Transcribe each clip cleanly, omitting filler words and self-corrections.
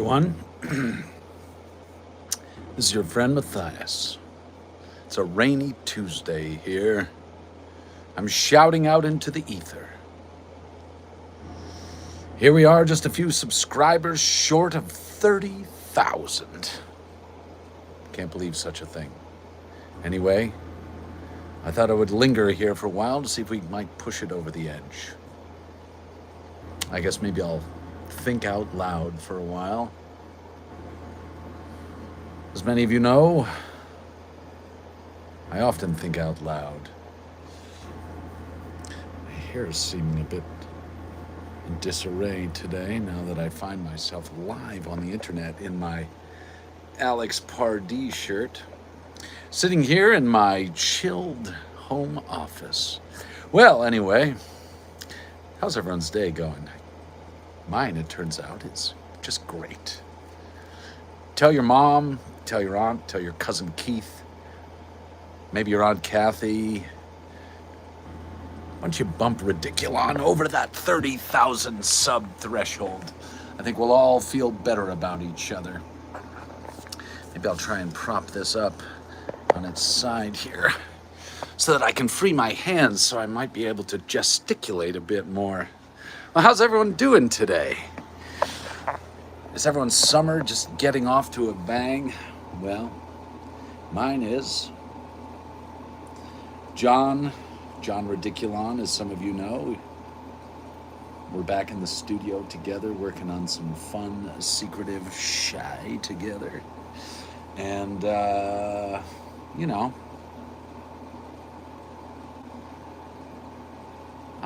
everyone. This is your friend Matthias. It's a rainy Tuesday here. I'm shouting out into the ether. Here we are, just a few subscribers short of 30,000. Can't believe such a thing. Anyway, I thought I would linger here for a while to see if we might push it over the edge. I guess maybe I'll think out loud for a while. As many of you know, I often think out loud. My hair is seeming a bit in disarray today now that I find myself live on the internet in my Alex Pardee shirt, sitting here in my chilled home office. Well, anyway, how's everyone's day going? Mine, it turns out, is just great. Tell your mom, tell your aunt, tell your cousin Keith, maybe your Aunt Kathy. Why don't you bump Ridiculon over that 30,000 sub threshold? I think we'll all feel better about each other. Maybe I'll try and prop this up on its side here so that I can free my hands so I might be able to gesticulate a bit more. Well, how's everyone doing today? Is everyone's summer just getting off to a bang? Well, mine is. John Ridiculon, as some of you know, we're back in the studio together working on some fun, secretive shy together. And, I'm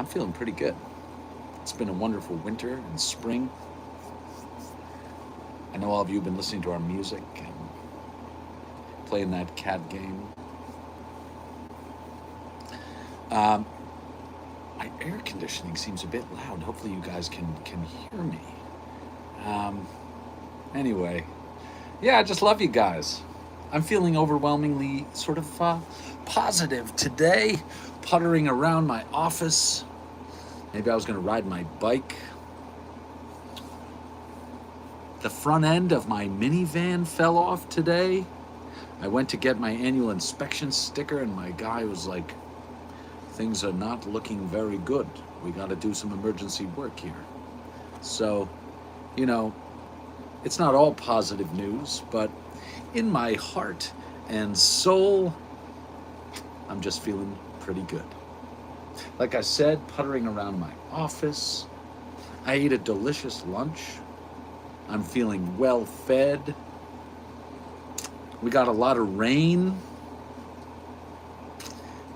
feeling pretty good. It's been a wonderful winter and spring. I know all of you have been listening to our music and playing that cat game. My air conditioning seems a bit loud. Hopefully you guys can hear me. Anyway, yeah, I just love you guys. I'm feeling overwhelmingly sort of positive today, puttering around my office. Maybe I was going to ride my bike. The front end of my minivan fell off today. I went to get my annual inspection sticker and my guy was like, things are not looking very good. We got to do some emergency work here. So, it's not all positive news, but in my heart and soul, I'm just feeling pretty good. Like I said, puttering around my office. I ate a delicious lunch. I'm feeling well fed. We got a lot of rain.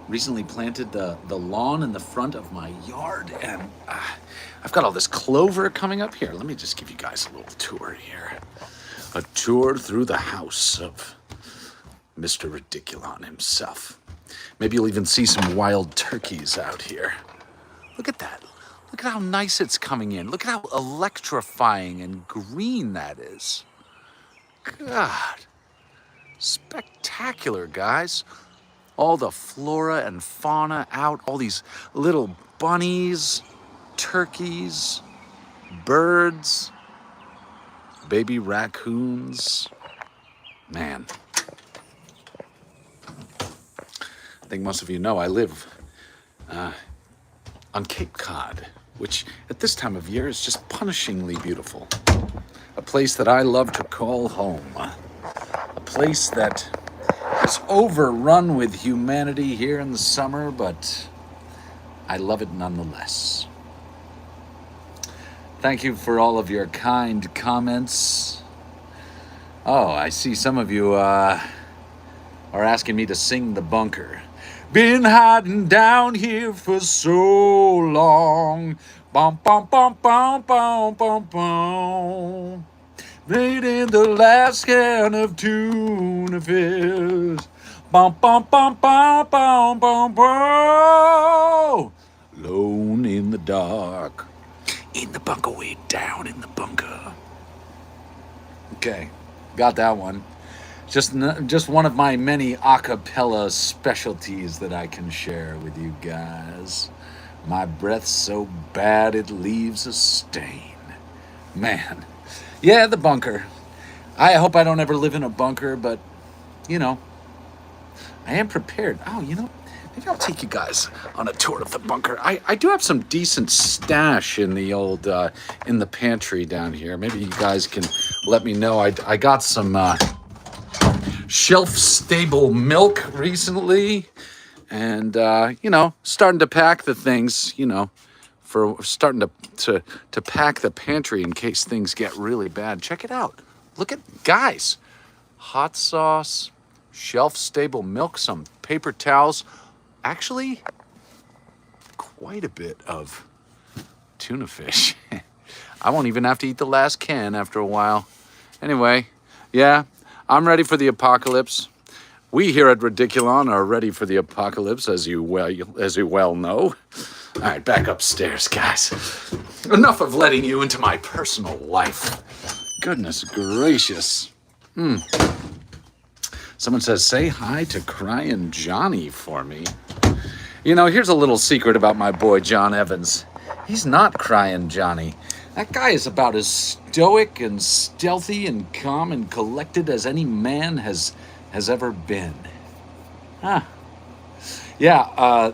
Recently planted the lawn in the front of my yard, and I've got all this clover coming up here. Let me just give you guys a little tour here. A tour through the house of Mr. Ridiculon himself. Maybe you'll even see some wild turkeys out here. Look at that. Look at how nice it's coming in. Look at how electrifying and green that is. God. Spectacular, guys. All the flora and fauna out. All these little bunnies, turkeys, birds, baby raccoons. Man. I think most of you know I live on Cape Cod, which at this time of year is just punishingly beautiful. A place that I love to call home. A place that is overrun with humanity here in the summer, but I love it nonetheless. Thank you for all of your kind comments. Oh, I see some of you are asking me to sing The Bunker. Been hiding down here for so long. Bum, bum, bum, bum, bum, bum, bum. Waiting the last can of tuna fish. Bum, bum, bum, bum, bum, bum, bum. Alone in the dark. In the bunker, way down in the bunker. Okay, got that one. Just one of my many a cappella specialties that I can share with you guys. My breath's so bad it leaves a stain. Man, Yeah, the bunker. I hope I don't ever live in a bunker, but, you know, I am prepared. Oh, maybe I'll take you guys on a tour of the bunker. I do have some decent stash in the old, in the pantry down here. Maybe you guys can let me know. I got some shelf-stable milk recently. And, starting to pack the things, for starting to pack the pantry in case things get really bad. Check it out. Look at, guys, hot sauce, shelf-stable milk, some paper towels. Actually, quite a bit of tuna fish. I won't even have to eat the last can after a while. Anyway, yeah, I'm ready for the apocalypse. We here at Ridiculon are ready for the apocalypse, as you well know. All right, back upstairs, guys. Enough of letting you into my personal life. Goodness gracious. Someone says, say hi to Crying Johnny for me. Here's a little secret about my boy John Evans. He's not Crying Johnny. That guy is about as stoic and stealthy and calm and collected as any man has ever been. Huh. Yeah,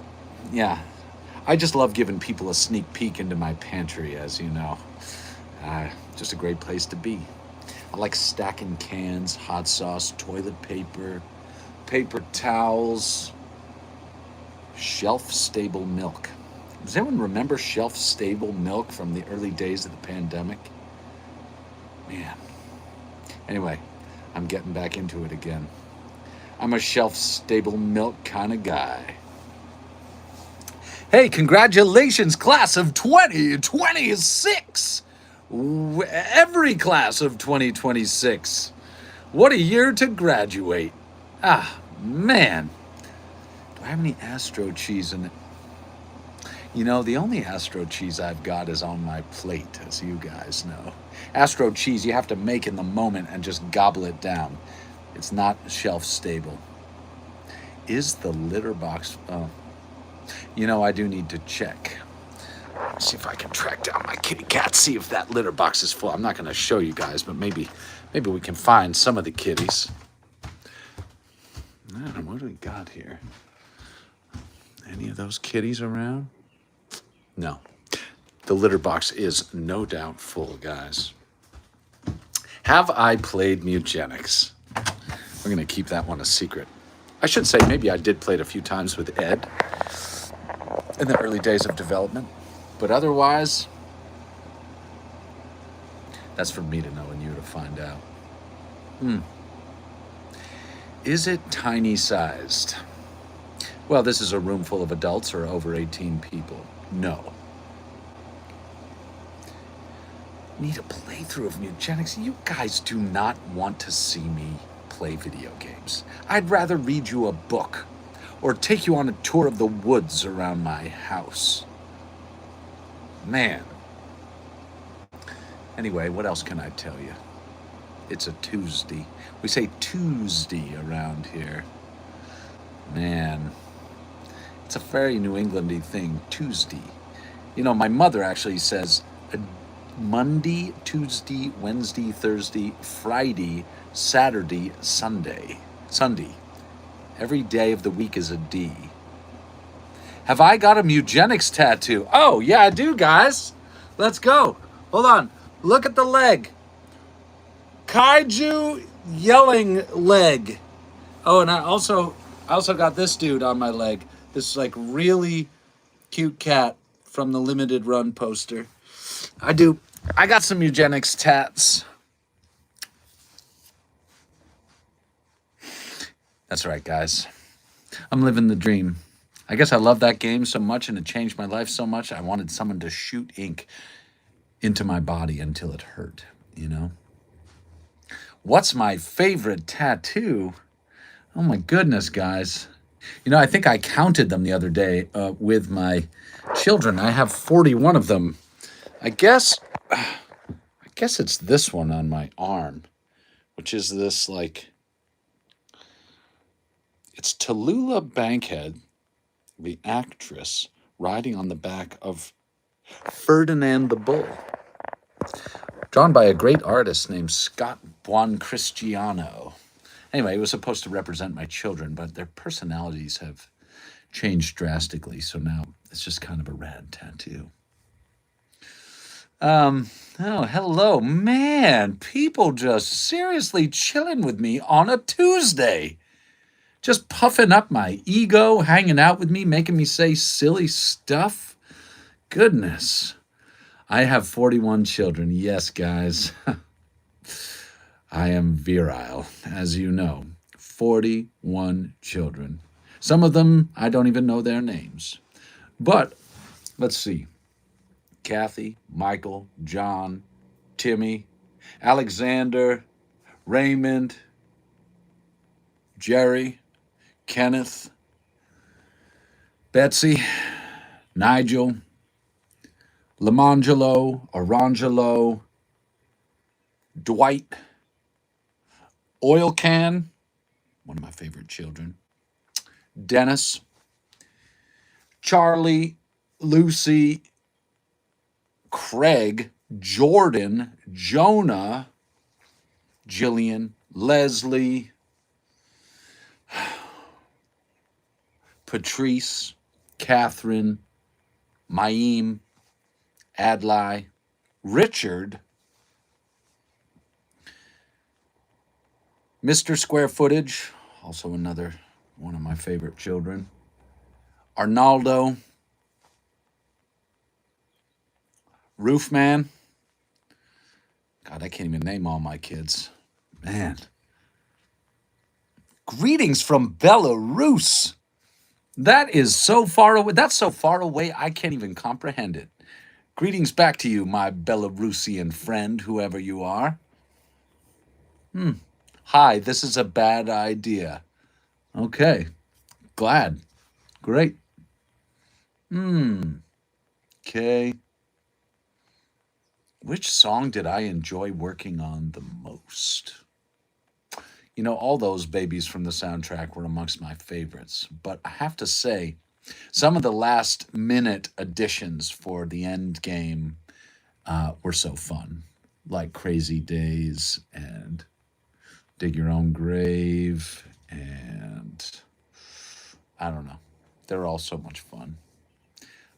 yeah. I just love giving people a sneak peek into my pantry, as you know. Just a great place to be. I like stacking cans, hot sauce, toilet paper, paper towels, shelf-stable milk. Does anyone remember shelf-stable milk from the early days of the pandemic? Man. Anyway, I'm getting back into it again. I'm a shelf-stable milk kind of guy. Hey, congratulations, class of 2026! Every class of 2026. What a year to graduate. Ah, man. Do I have any Astro cheese in it? The only Astro cheese I've got is on my plate, as you guys know. Astro cheese you have to make in the moment and just gobble it down. It's not shelf stable. Is the litter box... Oh. I do need to check. Let's see if I can track down my kitty cat, see if that litter box is full. I'm not going to show you guys, but maybe we can find some of the kitties. I don't know, what do we got here? Any of those kitties around? No. The litter box is no doubt full, guys. Have I played Mutagenics? We're going to keep that one a secret. I should say maybe I did play it a few times with Ed in the early days of development. But otherwise, that's for me to know and you to find out. Is it tiny sized? Well, this is a room full of adults or over 18 people. No. Need a playthrough of Mutagenics? You guys do not want to see me play video games. I'd rather read you a book or take you on a tour of the woods around my house. Man. Anyway, what else can I tell you? It's a Tuesday. We say Tuesday around here. Man. It's a very New Englandy thing, Tuesday. My mother actually says Monday, Tuesday, Wednesday, Thursday, Friday, Saturday, Sunday. Every day of the week is a D. Have I got a Mutagenics tattoo? Oh, yeah, I do, guys. Let's go. Hold on. Look at the leg. Kaiju yelling leg. Oh, and I also got this dude on my leg. This really cute cat from the limited run poster. I got some Mutagenics tats. That's right, guys. I'm living the dream. I guess I love that game so much and it changed my life so much. I wanted someone to shoot ink into my body until it hurt, What's my favorite tattoo? Oh my goodness, guys. I think I counted them the other day with my children. I have 41 of them. I guess it's this one on my arm, which is this it's Tallulah Bankhead, the actress, riding on the back of Ferdinand the Bull. drawn by a great artist named Scott Buoncristiano. Anyway, it was supposed to represent my children, but their personalities have changed drastically, so now it's just kind of a rad tattoo. Oh, hello. Man, people just seriously chilling with me on a Tuesday. Just puffing up my ego, hanging out with me, making me say silly stuff. Goodness. I have 41 children. Yes, guys. I am virile, as you know. 41 children. Some of them, I don't even know their names. But let's see. Kathy, Michael, John, Timmy, Alexander, Raymond, Jerry, Kenneth, Betsy, Nigel, Lamangelo, Orangelo, Dwight, Oil Can, one of my favorite children, Dennis, Charlie, Lucy, Craig, Jordan, Jonah, Jillian, Leslie, Patrice, Catherine, Maim, Adlai, Richard, Mr. Square Footage, also another one of my favorite children, Arnaldo, Roofman. God, I can't even name all my kids. Man. Greetings from Belarus. That is so far away. That's so far away, I can't even comprehend it. Greetings back to you, my Belarusian friend, whoever you are. Hi, this is a bad idea. Okay. Glad. Great. Okay. Which song did I enjoy working on the most? You know, all those babies from the soundtrack were amongst my favorites, but I have to say, some of the last minute additions for the end game were so fun, like Crazy Days and Dig Your Own Grave, and I don't know. They're all so much fun.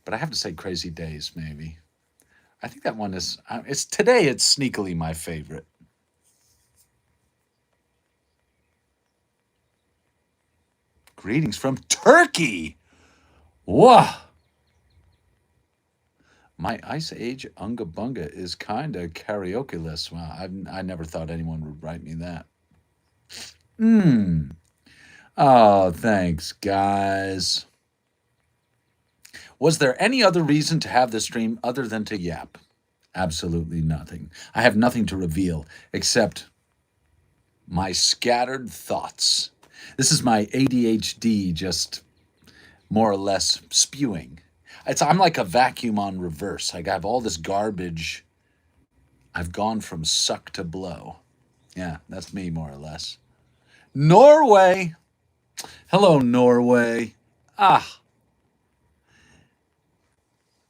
But I have to say Crazy Days, maybe. I think that one is, it's today, it's sneakily my favorite. Greetings from Turkey. Whoa. My Ice Age Unga Bunga is kind of karaoke-less. Wow, I never thought anyone would write me that. Oh, thanks, guys. Was there any other reason to have this stream other than to yap? Absolutely nothing. I have nothing to reveal except my scattered thoughts. This is my ADHD just more or less spewing. I'm like a vacuum on reverse. Like I have all this garbage. I've gone from suck to blow. Yeah, that's me more or less. Norway. Hello, Norway. Ah,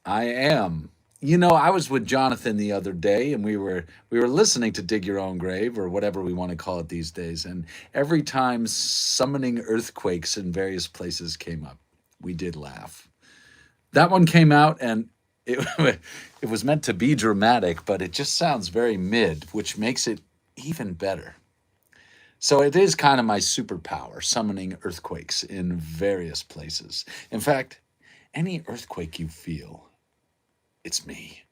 I am. You know, I was with Jonathan the other day and we were listening to Dig Your Own Grave or whatever we want to call it these days, and every time summoning earthquakes in various places came up, we did laugh. That one came out and it it was meant to be dramatic, but it just sounds very mid, which makes it even better. So it is kind of my superpower, summoning earthquakes in various places. In fact, any earthquake you feel, it's me.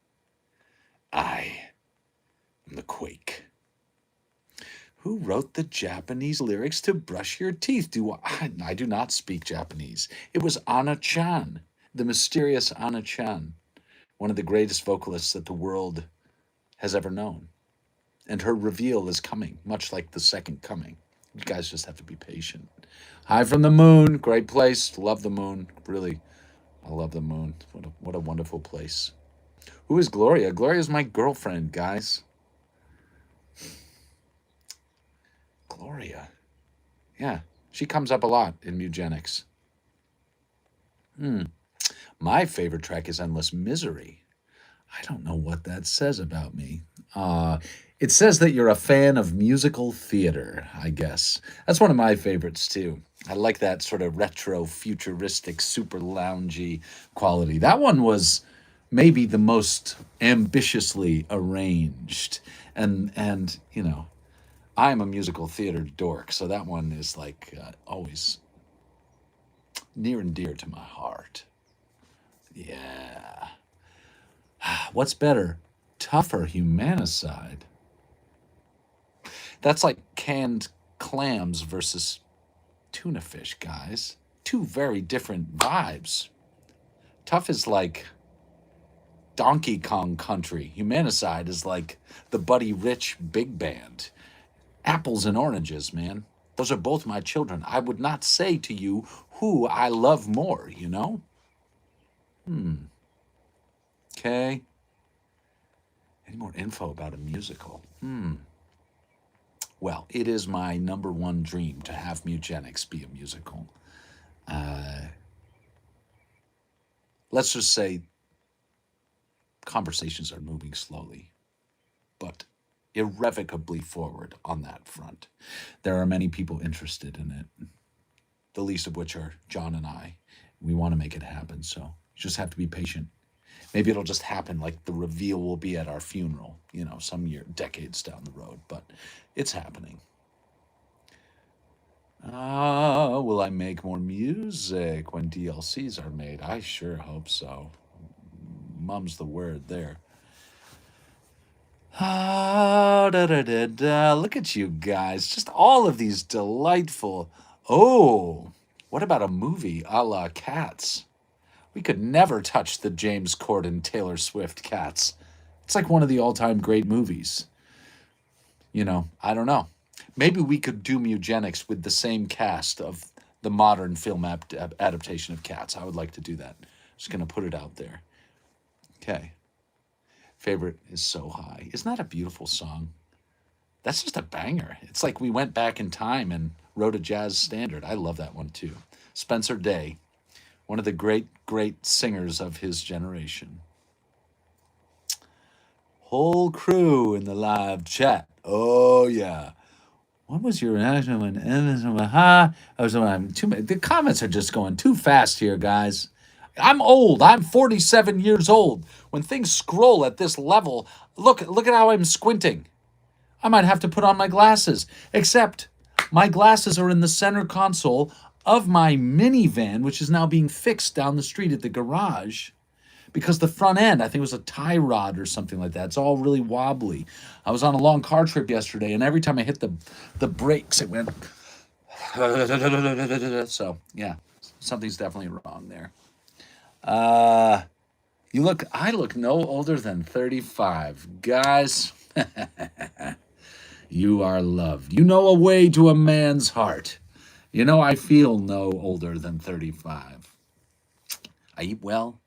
I am the quake. Who wrote the Japanese lyrics to Brush Your Teeth? I do not speak Japanese. It was Anna-chan, the mysterious Anna-chan, one of the greatest vocalists that the world has ever known. And her reveal is coming, much like the second coming. You guys just have to be patient. Hi from the moon. Great place. Love the moon. Really, I love the moon. What a wonderful place. Who is Gloria? Gloria is my girlfriend, guys. Gloria. Yeah, she comes up a lot in Mugenics. My favorite track is Endless Misery. I don't know what that says about me. It says that you're a fan of musical theater, I guess. That's one of my favorites too. I like that sort of retro, futuristic, super loungy quality. That one was maybe the most ambitiously arranged. And I'm a musical theater dork, so that one is like always near and dear to my heart. Yeah. What's better, tough or humanicide? That's like canned clams versus tuna fish, guys. Two very different vibes. Tough is like Donkey Kong Country. Humanicide is like the Buddy Rich big band. Apples and oranges, man. Those are both my children. I would not say to you who I love more, you know? Okay. Any more info about a musical? Well, it is my number one dream to have Mugenics be a musical. Let's just say conversations are moving slowly, but irrevocably forward on that front. There are many people interested in it, the least of which are John and I. We want to make it happen, so you just have to be patient. Maybe it'll just happen like the reveal will be at our funeral, some year, decades down the road, but it's happening. Will I make more music when DLCs are made? I sure hope so. Mum's the word there. Da, da, da, da. Look at you guys. Just all of these delightful. Oh, what about a movie a la Cats? We could never touch the James Corden Taylor Swift Cats. It's like one of the all time great movies. I don't know. Maybe we could do Mugenics with the same cast of the modern film adaptation of Cats. I would like to do that. Just going to put it out there. Okay. Favorite is So High. Isn't that a beautiful song? That's just a banger. It's like we went back in time and wrote a jazz standard. I love that one too. Spencer Day, one of the great, great singers of his generation. Whole crew in the live chat. Oh, yeah. What was your reaction when the comments are just going too fast here, guys. I'm old. I'm 47 years old. When things scroll at this level, look at how I'm squinting. I might have to put on my glasses. Except my glasses are in the center console of my minivan, which is now being fixed down the street at the garage. Because the front end, I think it was a tie rod or something like that. It's all really wobbly. I was on a long car trip yesterday, and every time I hit the brakes, it went. So, yeah, something's definitely wrong there. I look no older than 35. Guys, you are loved. You know a way to a man's heart. I feel no older than 35. I eat well.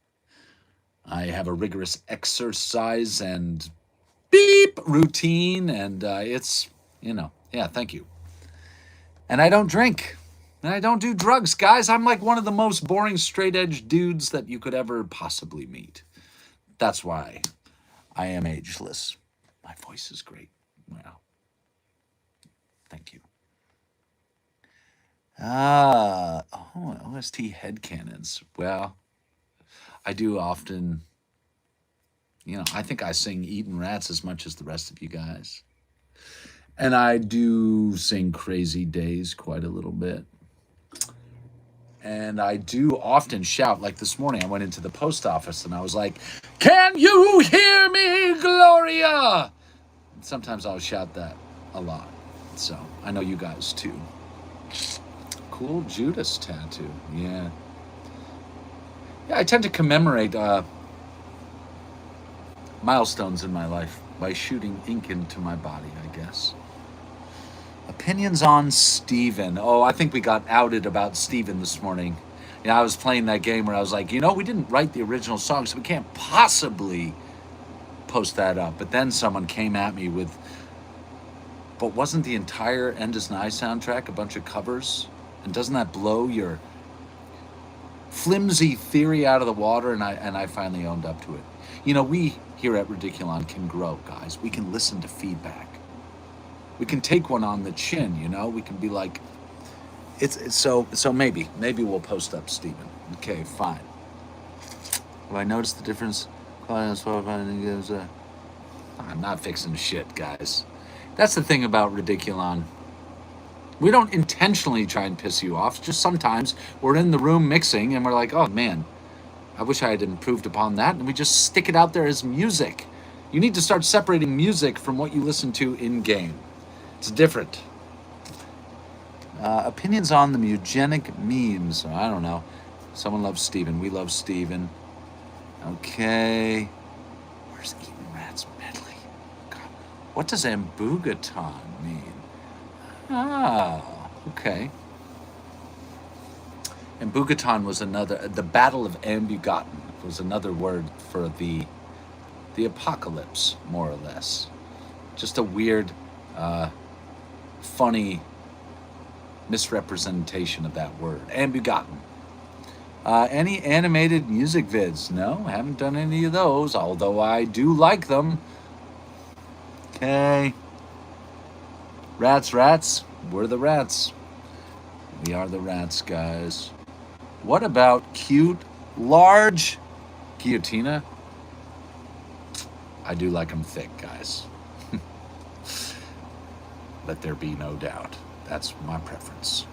I have a rigorous exercise and beep routine, and it's, yeah, thank you. And I don't drink. And I don't do drugs, guys. I'm like one of the most boring straight edge dudes that you could ever possibly meet. That's why I am ageless. My voice is great. Well, thank you. OST headcanons. Well, I do often, I think I sing Eatin' Rats as much as the rest of you guys. And I do sing Crazy Days quite a little bit. And I do often shout, like this morning, I went into the post office and I was like, "Can you hear me, Gloria?" And sometimes I'll shout that a lot. So I know you guys too. Cool Judas tattoo. Yeah. Yeah, I tend to commemorate milestones in my life by shooting ink into my body, I guess. Opinions on Steven. Oh, I think we got outed about Steven this morning. I was playing that game where I was like, we didn't write the original song, so we can't possibly post that up. But then someone came at me with, but wasn't the entire Endless Night soundtrack a bunch of covers? And doesn't that blow your flimsy theory out of the water? And I finally owned up to it. You know, we here at Ridiculon can grow, guys. We can listen to feedback. We can take one on the chin, you know? We can be like, so maybe we'll post up, Stephen. Okay, fine. Have I noticed the difference? I'm not fixing shit, guys. That's the thing about Ridiculon. We don't intentionally try and piss you off. Just sometimes we're in the room mixing and we're like, oh man, I wish I had improved upon that. And we just stick it out there as music. You need to start separating music from what you listen to in game. It's different. Opinions on the eugenic memes. I don't know. Someone loves Steven. We love Steven. Okay. Where's Eating Rats Medley? God. What does Ambugaton mean? Ah, okay. Ambugaton was the Battle of Ambugaton was another word for the apocalypse, more or less. Just a weird, funny misrepresentation of that word. Ambugaton. Any animated music vids? No, haven't done any of those, although I do like them. Okay. Rats. We're the rats. We are the rats, guys. What about cute, large Guillotina? I do like them thick, guys. Let there be no doubt. That's my preference.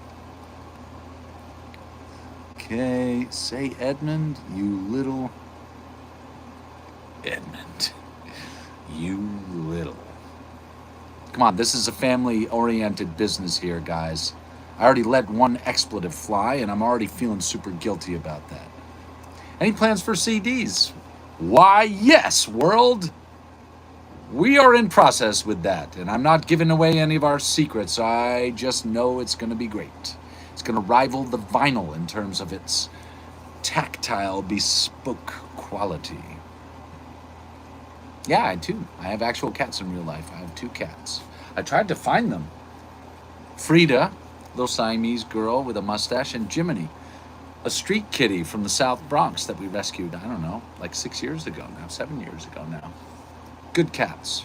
Okay, say Edmund, you little... Edmund. You little... Come on, this is a family-oriented business here, guys. I already let one expletive fly, and I'm already feeling super guilty about that. Any plans for CDs? Why, yes, world. We are in process with that, and I'm not giving away any of our secrets. I just know it's going to be great. It's going to rival the vinyl in terms of its tactile, bespoke quality. Yeah, I do. I have actual cats in real life. I have 2 cats. I tried to find them. Frida, little Siamese girl with a mustache, and Jiminy, a street kitty from the South Bronx that we rescued, I don't know, like 6 years ago now, 7 years ago now. Good cats.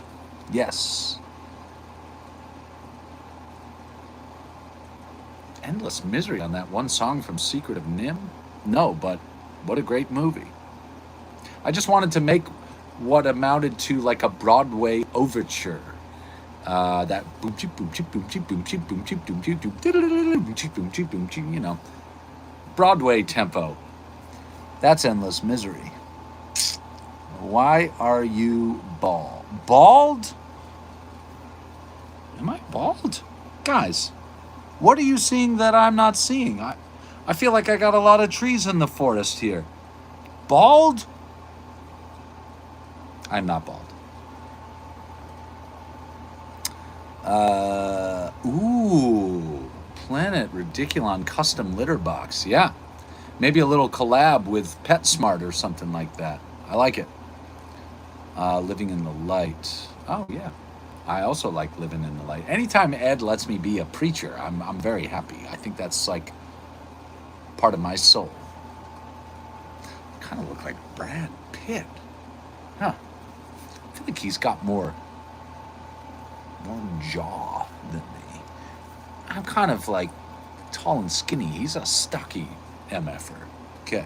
Yes. Endless misery on that one song from Secret of Nim? No, but what a great movie. I just wanted to make what amounted to like a Broadway overture. That boom chip boom chip boom chip boom chip boom chip boom chip boom chip boom chip boom chip, you know, Broadway tempo. That's Endless Misery. Why are you bald? Bald? Am I bald? Guys, what are you seeing that I'm not seeing? I feel like I got a lot of trees in the forest here. Bald? I'm not bald. Planet Ridiculon custom litter box. Yeah. Maybe a little collab with PetSmart or something like that. I like it. Living in the light. Oh, yeah. I also like living in the light. Anytime Ed lets me be a preacher, I'm very happy. I think that's like part of my soul. Kind of look like Brad Pitt. Huh. I feel like he's got more jaw than me. I'm kind of like tall and skinny. He's a stocky MFer. Okay.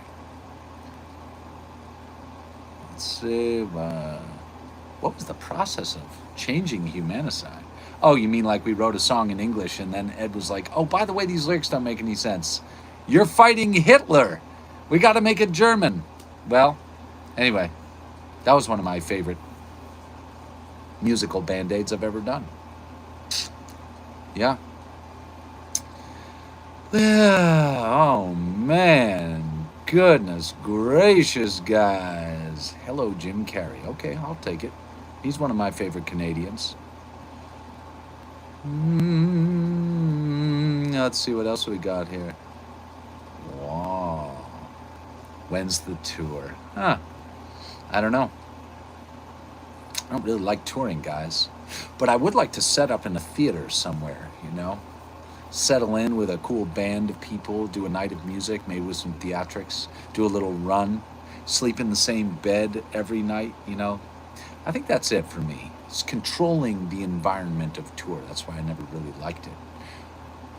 Let's see. What was the process of changing Humanicide? Oh, you mean like we wrote a song in English and then Ed was like, oh, by the way, these lyrics don't make any sense. You're fighting Hitler. We got to make it German. Well, anyway, that was one of my favorite musical band-aids I've ever done. Yeah. Oh, man. Goodness gracious, guys. Hello, Jim Carrey. Okay, I'll take it. He's one of my favorite Canadians. Let's see what else we got here. Wow. When's the tour? Huh. I don't know. I don't really like touring, guys. But I would like to set up in a theater somewhere, you know? Settle in with a cool band of people, do a night of music, maybe with some theatrics, do a little run. sleep in the same bed every night, you know. I think that's it for me. It's controlling the environment of tour. That's why I never really liked it.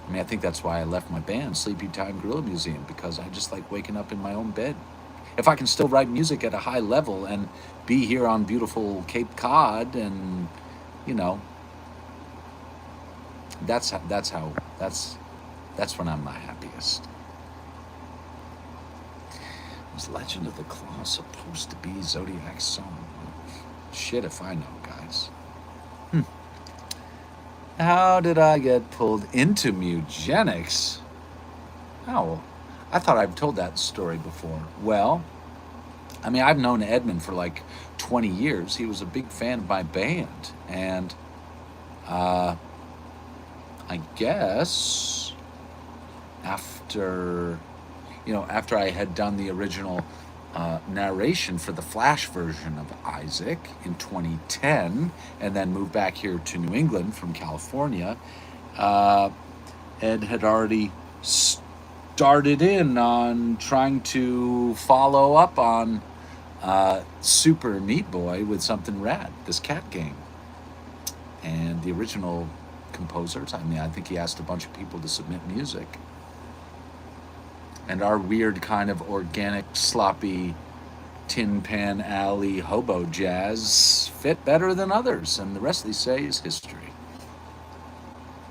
I mean, I think that's why I left my band, Sleepy Time Gorilla Museum, because I just like waking up in my own bed. If I can still write music at a high level and be here on beautiful Cape Cod, and you know, that's when I'm my happiest. Was Legend of the Claw supposed to be Zodiac's song? Shit if I know, guys. How did I get pulled into Mugenics? Oh, I thought I've told that story before. Well, I mean, I've known Edmund for like 20 years. He was a big fan of my band. And I guess after after I had done the original narration for the Flash version of Isaac in 2010, and then moved back here to New England from California, Ed had already started in on trying to follow up on Super Meat Boy with something rad, this cat game. And the original composers, I mean, I think he asked a bunch of people to submit music. And our weird kind of organic, sloppy, Tin Pan Alley hobo jazz fit better than others, and the rest, they say, is history.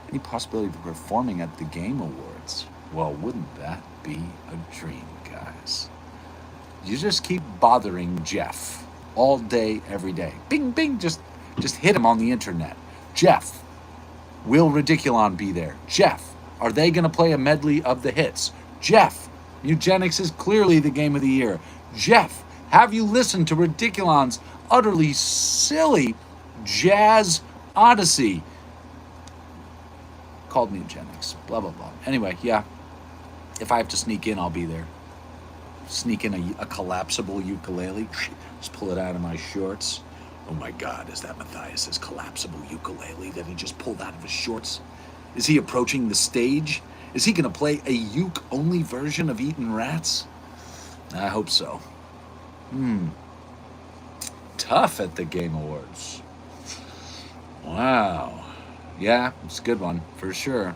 Any possibility of performing at the Game Awards? Well, wouldn't that be a dream, guys? You just keep bothering Jeff all day, every day. Bing, bing, just hit him on the internet. Jeff, will Ridiculon be there? Jeff, are they going to play a medley of the hits? Jeff, Mugenics is clearly the game of the year. Jeff, have you listened to Ridiculon's utterly silly jazz odyssey called Mugenics? Blah, blah, blah. Anyway, yeah, if I have to sneak in, I'll be there. Sneak in a collapsible ukulele, just pull it out of my shorts. Oh my God, is that Matthias' collapsible ukulele that he just pulled out of his shorts? Is he approaching the stage? Is he going to play a uke-only version of Eatin' Rats? I hope so. Tough at the Game Awards. Wow. Yeah, it's a good one, for sure.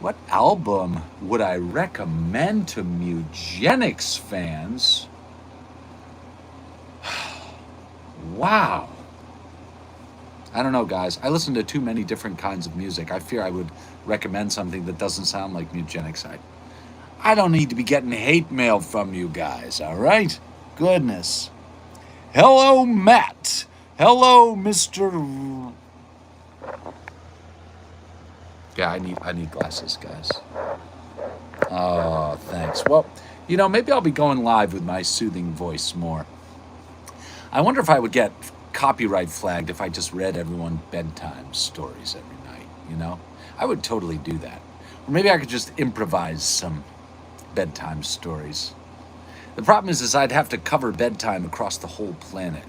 What album would I recommend to Mugenics fans? Wow. I don't know, guys. I listen to too many different kinds of music. I fear I would recommend something that doesn't sound like Mugenics. I don't need to be getting hate mail from you guys, all right? Goodness. Hello, Matt. Hello, Mr. Yeah, I need glasses, guys. Oh, thanks. Well, maybe I'll be going live with my soothing voice more. I wonder if I would get copyright flagged if I just read everyone bedtime stories every night, I would totally do that. Or maybe I could just improvise some bedtime stories. The problem is I'd have to cover bedtime across the whole planet,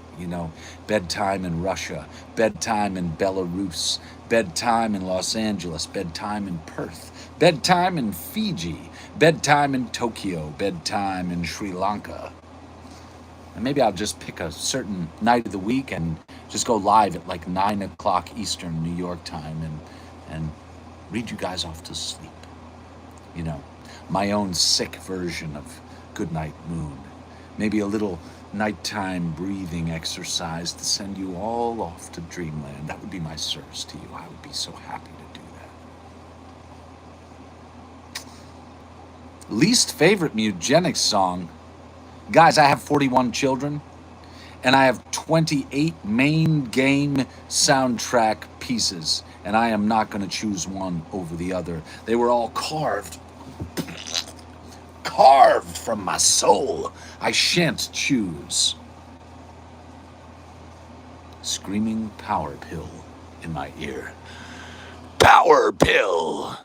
bedtime in Russia, bedtime in Belarus, bedtime in Los Angeles, bedtime in Perth, bedtime in Fiji, bedtime in Tokyo, bedtime in Sri Lanka. And maybe I'll just pick a certain night of the week and just go live at like 9 o'clock Eastern New York time and read you guys off to sleep. My own sick version of Goodnight Moon. Maybe a little nighttime breathing exercise to send you all off to dreamland. That would be my service to you. I would be so happy to do that. Least favorite Mugenics song. Guys, I have 41 children, and I have 28 main game soundtrack pieces, and I am not going to choose one over the other. They were all carved from my soul. I shan't choose. Screaming power pill in my ear. Power pill!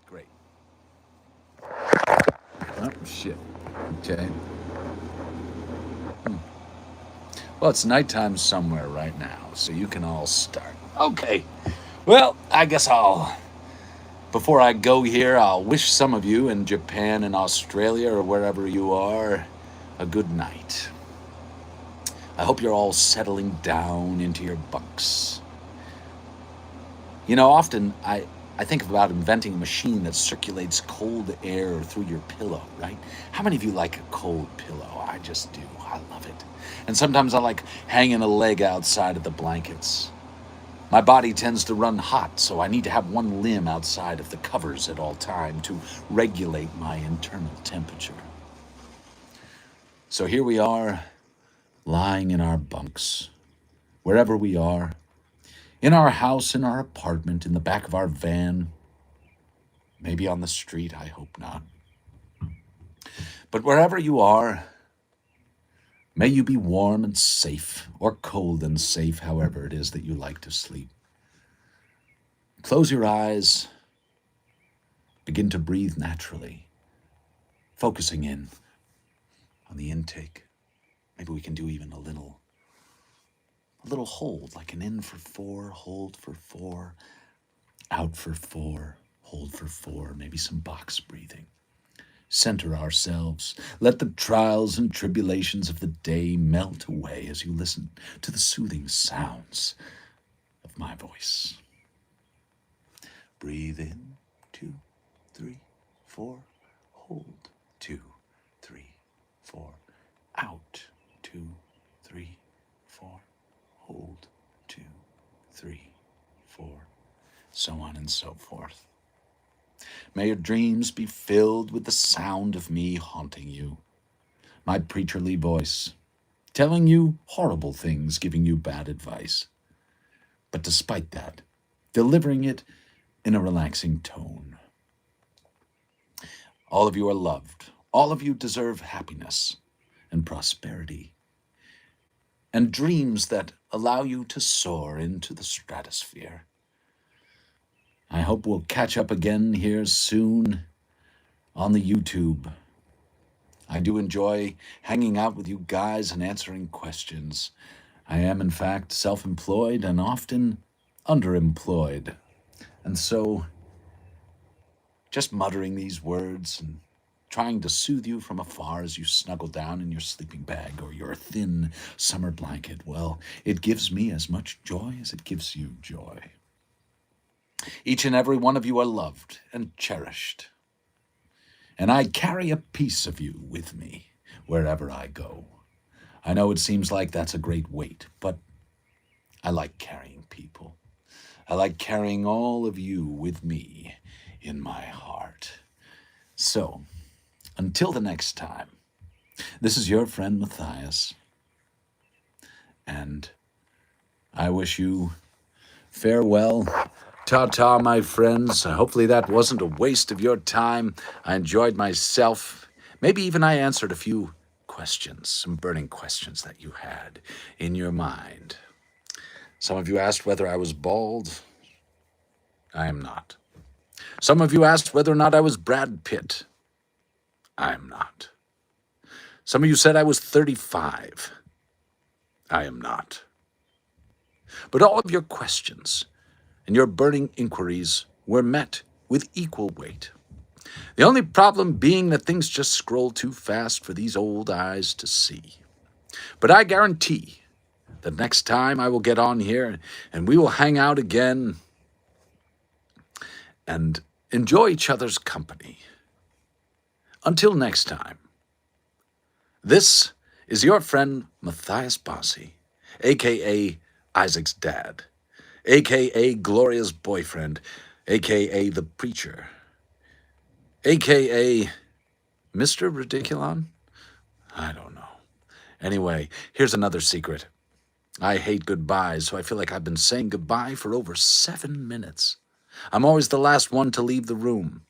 Great. Oh, shit. Okay. Well, it's nighttime somewhere right now, so you can all start. Okay. Well, I guess before I go here, I'll wish some of you in Japan and Australia or wherever you are a good night. I hope you're all settling down into your bunks. You know, often I think about inventing a machine that circulates cold air through your pillow, right? How many of you like a cold pillow? I just do. I love it. And sometimes I like hanging a leg outside of the blankets. My body tends to run hot, so I need to have one limb outside of the covers at all time to regulate my internal temperature. So here we are, lying in our bunks, wherever we are, in our house, in our apartment, in the back of our van, maybe on the street, I hope not. But wherever you are, may you be warm and safe, or cold and safe, however it is that you like to sleep. Close your eyes, begin to breathe naturally, focusing in on the intake. Maybe we can do even a little hold, like an in for 4, hold for 4, out for 4, hold for 4, maybe some box breathing. Center ourselves. Let the trials and tribulations of the day melt away as you listen to the soothing sounds of my voice. Breathe in, 2, 3, 4, hold, 2, 3, 4, out, 2, 3, 4, hold, 2, 3, 4, so on and so forth. May your dreams be filled with the sound of me haunting you, my preacherly voice, telling you horrible things, giving you bad advice. But despite that, delivering it in a relaxing tone. All of you are loved. All of you deserve happiness and prosperity and dreams that allow you to soar into the stratosphere. I hope we'll catch up again here soon on the YouTube. I do enjoy hanging out with you guys and answering questions. I am, in fact, self-employed and often underemployed. And so, just muttering these words and trying to soothe you from afar as you snuggle down in your sleeping bag or your thin summer blanket, well, it gives me as much joy as it gives you joy. Each and every one of you are loved and cherished. And I carry a piece of you with me wherever I go. I know it seems like that's a great weight, but I like carrying people. I like carrying all of you with me in my heart. So, until the next time, this is your friend Matthias, and I wish you farewell. Ta-ta, my friends. Hopefully that wasn't a waste of your time. I enjoyed myself. Maybe even I answered a few questions, some burning questions that you had in your mind. Some of you asked whether I was bald. I am not. Some of you asked whether or not I was Brad Pitt. I am not. Some of you said I was 35. I am not. But all of your questions and your burning inquiries were met with equal weight. The only problem being that things just scroll too fast for these old eyes to see. But I guarantee that next time I will get on here and we will hang out again and enjoy each other's company. Until next time, this is your friend Matthias Bossy, a.k.a. Isaac's dad, a.k.a. Gloria's boyfriend, a.k.a. the preacher, a.k.a. Mr. Ridiculon? I don't know. Anyway, here's another secret. I hate goodbyes, so I feel like I've been saying goodbye for over 7 minutes. I'm always the last one to leave the room.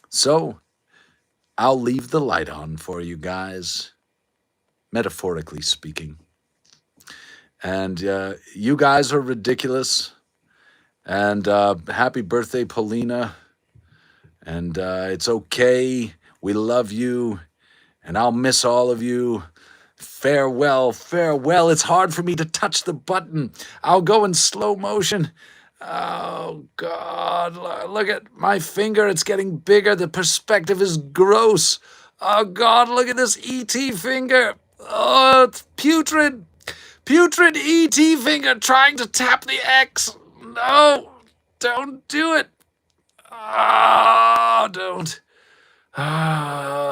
So, I'll leave the light on for you guys, metaphorically speaking. And you guys are ridiculous. And happy birthday, Paulina. And it's okay. We love you. And I'll miss all of you. Farewell, farewell. It's hard for me to touch the button. I'll go in slow motion. Oh, God. Look at my finger. It's getting bigger. The perspective is gross. Oh God, look at this ET finger. Oh, it's putrid. Putrid ET finger trying to tap the X. No, don't do it. Oh, don't. Ah.